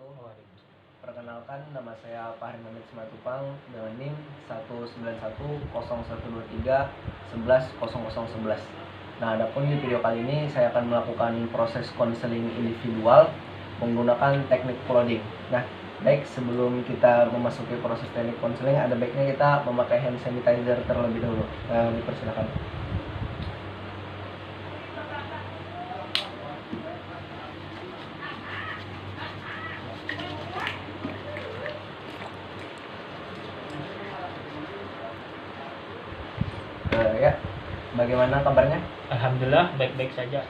wabarakatuh. Perkenalkan, nama saya Fahri Mamit Simatupang dengan NIM 1910123110011. Nah, adapun di video kali ini saya akan melakukan proses konseling individual menggunakan teknik prodding. Nah, baik, sebelum kita memasuki proses teknik konseling, ada baiknya kita memakai hand sanitizer terlebih dahulu. Dipersilakan. Ya, bagaimana kabarnya? Alhamdulillah baik-baik saja.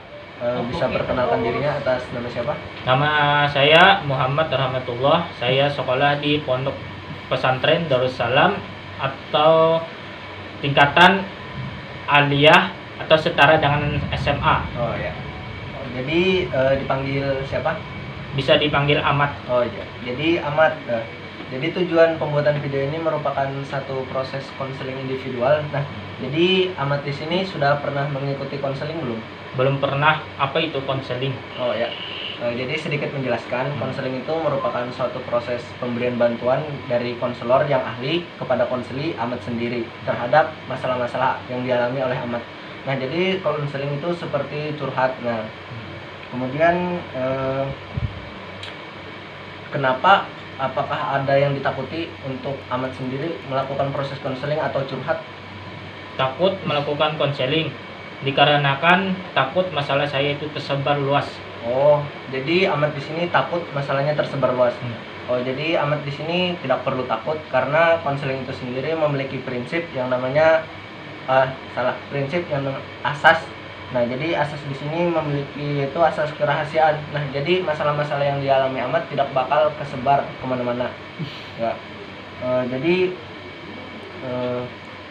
Bisa perkenalkan dirinya atas nama siapa? Nama saya Muhammad Rahmatullah. Saya sekolah di Pondok Pesantren Darussalam atau tingkatan aliyah atau setara dengan SMA. Oh ya. Jadi dipanggil siapa? Bisa dipanggil Ahmad. Oh iya. Jadi Ahmad. Jadi tujuan pembuatan video ini merupakan satu proses konseling individual. Nah, jadi Ahmad di sini sudah pernah mengikuti konseling belum? Belum pernah. Apa itu konseling? Oh ya. Jadi sedikit menjelaskan, konseling itu merupakan suatu proses pemberian bantuan dari konselor yang ahli kepada konseli Ahmad sendiri terhadap masalah-masalah yang dialami oleh Ahmad. Nah, jadi konseling itu seperti curhat. Nah, kemudian kenapa? Apakah ada yang ditakuti untuk Ahmad sendiri melakukan proses konseling atau curhat? Takut melakukan konseling dikarenakan takut masalah saya itu tersebar luas. Oh, jadi Ahmad di sini takut masalahnya tersebar luas. Oh, jadi Ahmad di sini tidak perlu takut karena konseling itu sendiri memiliki prinsip yang namanya prinsip yang asas. Nah, jadi asas di sini memiliki itu asas kerahasiaan. Nah, jadi masalah-masalah yang dialami Ahmad tidak bakal kesebar kemana-mana. Ya. Jadi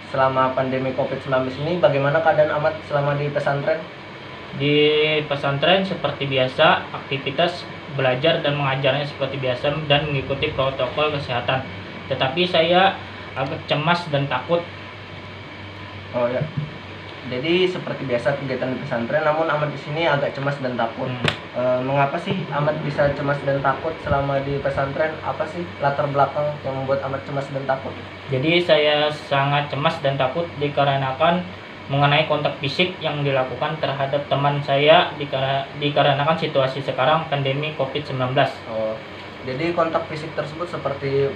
selama pandemi COVID-19 ini, bagaimana keadaan Ahmad selama di pesantren? Di pesantren seperti biasa, aktivitas belajar dan mengajarnya seperti biasa dan mengikuti protokol kesehatan. Tetapi saya agak cemas dan takut. Oh ya. Jadi seperti biasa kegiatan di pesantren, namun Ahmad di sini agak cemas dan takut. Mengapa sih Ahmad bisa cemas dan takut selama di pesantren? Apa sih latar belakang yang membuat Ahmad cemas dan takut? Jadi saya sangat cemas dan takut dikarenakan mengenai kontak fisik yang dilakukan terhadap teman saya dikarenakan situasi sekarang pandemi COVID-19. Oh, jadi kontak fisik tersebut seperti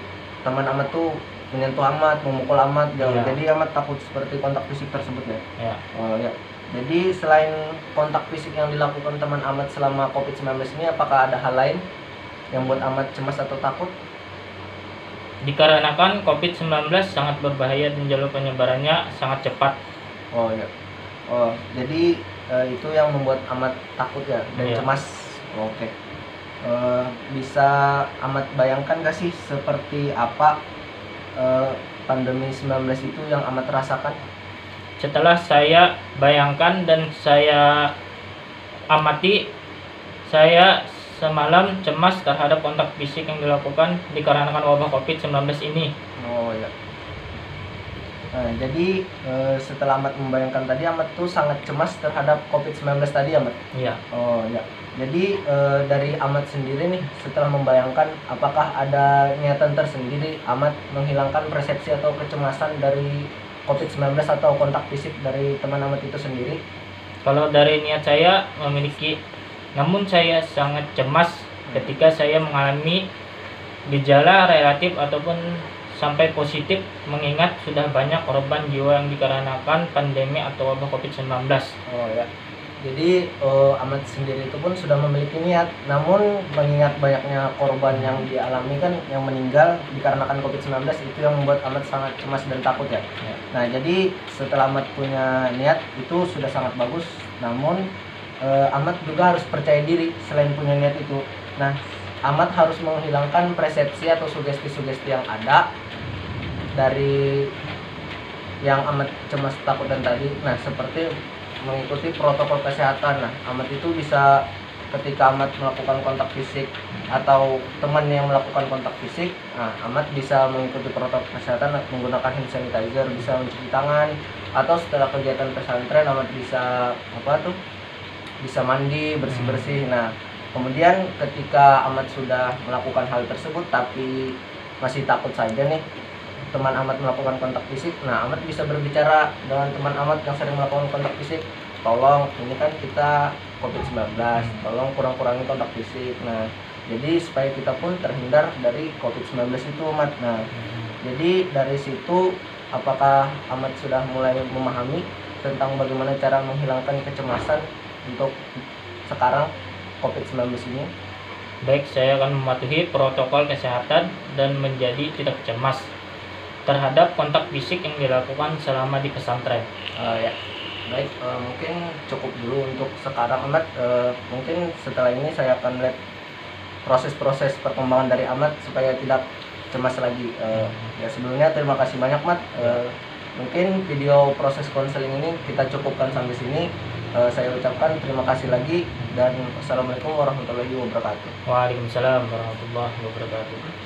teman Ahmad tuh menyentuh Ahmad, memukul Ahmad, Ya. Jadi Ahmad takut seperti kontak fisik tersebut ya. Ya. Oh ya. Jadi selain kontak fisik yang dilakukan teman Ahmad selama COVID-19 ini, apakah ada hal lain yang buat Ahmad cemas atau takut? Dikarenakan COVID-19 sangat berbahaya dan jalur penyebarannya sangat cepat. Oh ya. Oh, jadi itu yang membuat Ahmad takut ya dan Ya. cemas. Oke. Bisa Ahmad bayangkan gak sih seperti apa pandemi 19 itu yang Ahmad rasakan? Setelah saya bayangkan dan saya amati, saya semalam cemas terhadap kontak fisik yang dilakukan dikarenakan wabah COVID-19 ini. Oh ya. Nah, jadi setelah Ahmad membayangkan tadi, Ahmad tuh sangat cemas terhadap COVID-19 tadi, Ahmad. Iya. Oh ya. Jadi dari Ahmad sendiri nih, setelah membayangkan, apakah ada niatan tersendiri Ahmad menghilangkan persepsi atau kecemasan dari COVID-19 atau kontak fisik dari teman Ahmad itu sendiri? Kalau dari niat saya memiliki, namun saya sangat cemas ketika saya mengalami gejala relatif ataupun sampai positif, mengingat sudah banyak korban jiwa yang dikarenakan pandemi atau wabah COVID-19. Oh ya. Jadi Ahmad sendiri itu pun sudah memiliki niat, namun mengingat banyaknya korban yang dialami kan, yang meninggal dikarenakan COVID-19, itu yang membuat Ahmad sangat cemas dan takut ya. Ya. Nah, jadi setelah Ahmad punya niat itu sudah sangat bagus, namun Ahmad juga harus percaya diri selain punya niat itu. Nah, Ahmad harus menghilangkan persepsi atau sugesti-sugesti yang ada dari yang Ahmad cemas, takut dan tadi. Nah, seperti mengikuti protokol kesehatan. Nah, Ahmad itu bisa ketika Ahmad melakukan kontak fisik atau teman yang melakukan kontak fisik, nah, Ahmad bisa mengikuti protokol kesehatan menggunakan hand sanitizer, bisa mencuci tangan, atau setelah kegiatan pesantren Ahmad bisa bisa mandi, bersih-bersih. Nah, Kemudian ketika Ahmad sudah melakukan hal tersebut tapi masih takut saja nih teman Ahmad melakukan kontak fisik, nah Ahmad bisa berbicara dengan teman Ahmad yang sering melakukan kontak fisik, tolong ini kan kita COVID-19, tolong kurang-kurangi kontak fisik. Nah jadi supaya kita pun terhindar dari COVID-19 itu Ahmad. Nah jadi dari situ apakah Ahmad sudah mulai memahami tentang bagaimana cara menghilangkan kecemasan untuk sekarang COVID-19 ini? Baik, saya akan mematuhi protokol kesehatan dan menjadi tidak cemas terhadap kontak fisik yang dilakukan selama di pesantren. Ya, baik, mungkin cukup dulu untuk sekarang Ahmad. Mungkin setelah ini saya akan lihat proses-proses perkembangan dari Ahmad supaya tidak cemas lagi. Ya sebelumnya terima kasih banyak Ahmad. Mungkin video proses konseling ini kita cukupkan sampai sini. Saya ucapkan terima kasih lagi dan wassalamualaikum warahmatullahi wabarakatuh. Waalaikumsalam warahmatullahi wabarakatuh.